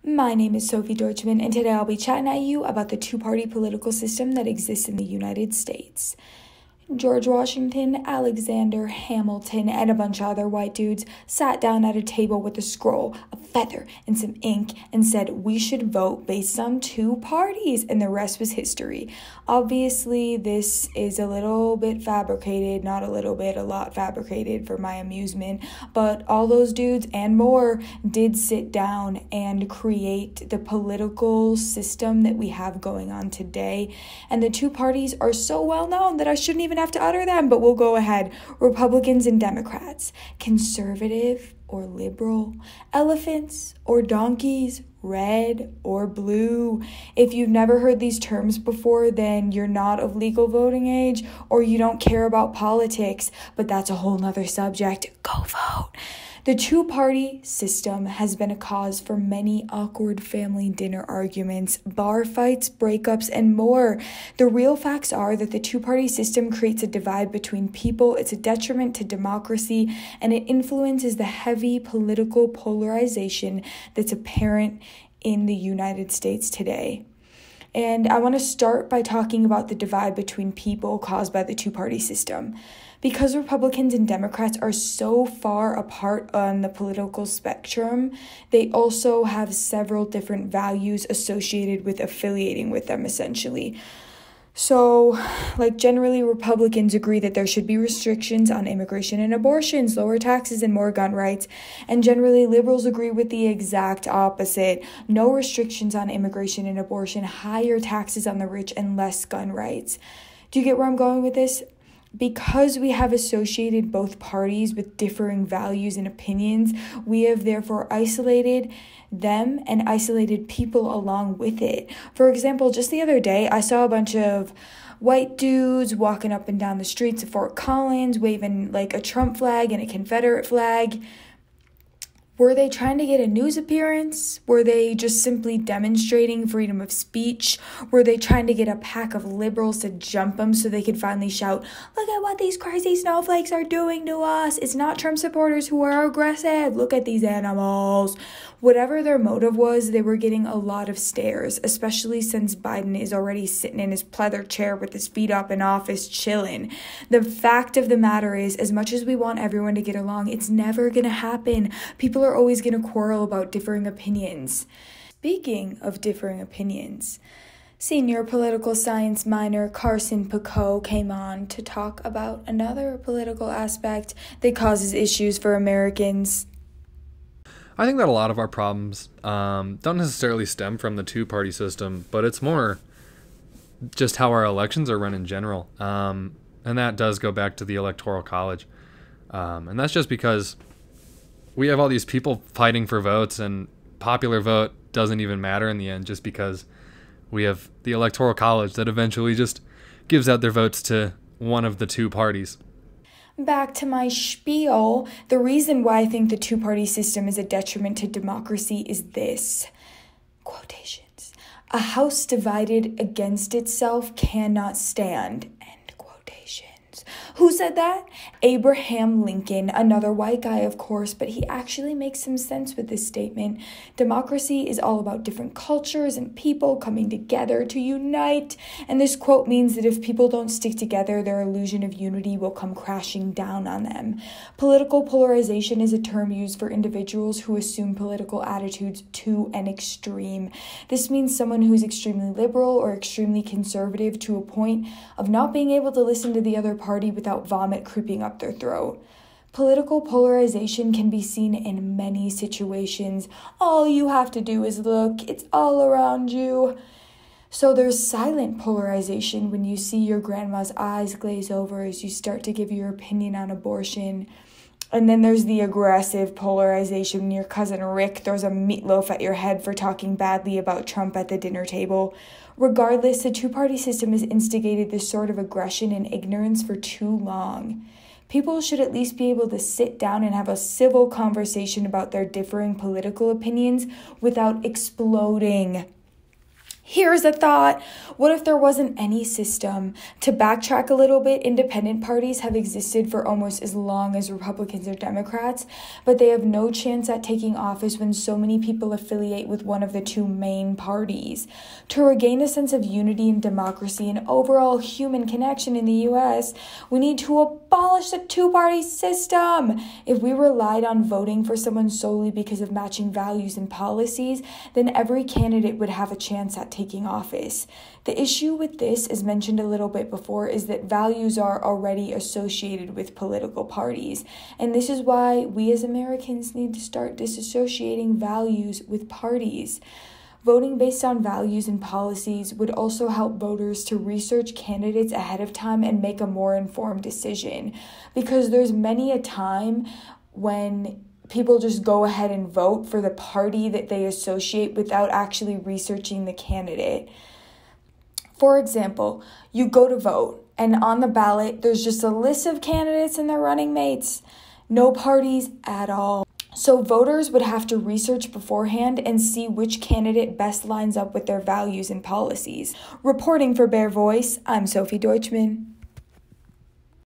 My name is Sophie Deutschman, and today I'll be chatting at you about the two-party political system that exists in the United States. George Washington, Alexander Hamilton, and a bunch of other white dudes sat down at a table with a scroll, a feather, and some ink and said we should vote based on two parties, and the rest was history. Obviously, this is a little bit fabricated, not a little bit, a lot fabricated for my amusement, but all those dudes and more did sit down and create the political system that we have going on today, and the two parties are so well known that I shouldn't even have to utter them, but we'll go ahead. Republicans and Democrats, conservative or liberal, elephants or donkeys, red or blue. If you've never heard these terms before, then you're not of legal voting age or you don't care about politics, but that's a whole nother subject. Go vote. The two-party system has been a cause for many awkward family dinner arguments, bar fights, breakups, and more. The real facts are that the two-party system creates a divide between people, it's a detriment to democracy, and it influences the heavy political polarization that's apparent in the United States today. And I want to start by talking about the divide between people caused by the two-party system. Because Republicans and Democrats are so far apart on the political spectrum, they also have several different values associated with affiliating with them, essentially. So, generally, Republicans agree that there should be restrictions on immigration and abortions, lower taxes, and more gun rights. And generally, liberals agree with the exact opposite. No restrictions on immigration and abortion, higher taxes on the rich, and less gun rights. Do you get where I'm going with this? Because we have associated both parties with differing values and opinions, we have therefore isolated them and isolated people along with it. For example, just the other day, I saw a bunch of white dudes walking up and down the streets of Fort Collins, waving a Trump flag and a Confederate flag. Were they trying to get a news appearance? Were they just simply demonstrating freedom of speech? Were they trying to get a pack of liberals to jump them so they could finally shout, "Look at what these crazy snowflakes are doing to us. It's not Trump supporters who are aggressive. Look at these animals." Whatever their motive was, they were getting a lot of stares, especially since Biden is already sitting in his pleather chair with his feet up in office chilling. The fact of the matter is, as much as we want everyone to get along, it's never going to happen. People are always going to quarrel about differing opinions. Speaking of differing opinions, senior political science minor Carson Pico came on to talk about another political aspect that causes issues for Americans. I think that a lot of our problems don't necessarily stem from the two-party system, but it's more just how our elections are run in general. And that does go back to the Electoral College. And that's just because we have all these people fighting for votes, and popular vote doesn't even matter in the end, just because we have the Electoral College that eventually just gives out their votes to one of the two parties. Back to my spiel, the reason why I think the two-party system is a detriment to democracy is this. Quotations. A house divided against itself cannot stand. End quotations. Who said that? Abraham Lincoln, another white guy, of course, but he actually makes some sense with this statement. Democracy is all about different cultures and people coming together to unite, and this quote means that if people don't stick together, their illusion of unity will come crashing down on them. Political polarization is a term used for individuals who assume political attitudes to an extreme. This means someone who's extremely liberal or extremely conservative to a point of not being able to listen to the other party without vomit creeping up their throat. Political polarization can be seen in many situations. All you have to do is look. It's all around you. So there's silent polarization when you see your grandma's eyes glaze over as you start to give your opinion on abortion. And then there's the aggressive polarization when your cousin Rick throws a meatloaf at your head for talking badly about Trump at the dinner table. Regardless, the two-party system has instigated this sort of aggression and ignorance for too long. People should at least be able to sit down and have a civil conversation about their differing political opinions without exploding. Here's a thought. What if there wasn't any system? To backtrack a little bit, independent parties have existed for almost as long as Republicans or Democrats, but they have no chance at taking office when so many people affiliate with one of the two main parties. To regain a sense of unity and democracy and overall human connection in the U.S., we need to abolish the two-party system. If we relied on voting for someone solely because of matching values and policies, then every candidate would have a chance at taking office. The issue with this, as mentioned a little bit before, is that values are already associated with political parties. And this is why we as Americans need to start disassociating values with parties. Voting based on values and policies would also help voters to research candidates ahead of time and make a more informed decision. Because there's many a time when people just go ahead and vote for the party that they associate without actually researching the candidate. For example, you go to vote, and on the ballot, there's just a list of candidates and their running mates. No parties at all. So voters would have to research beforehand and see which candidate best lines up with their values and policies. Reporting for Bear Voice, I'm Sophie Deutschman.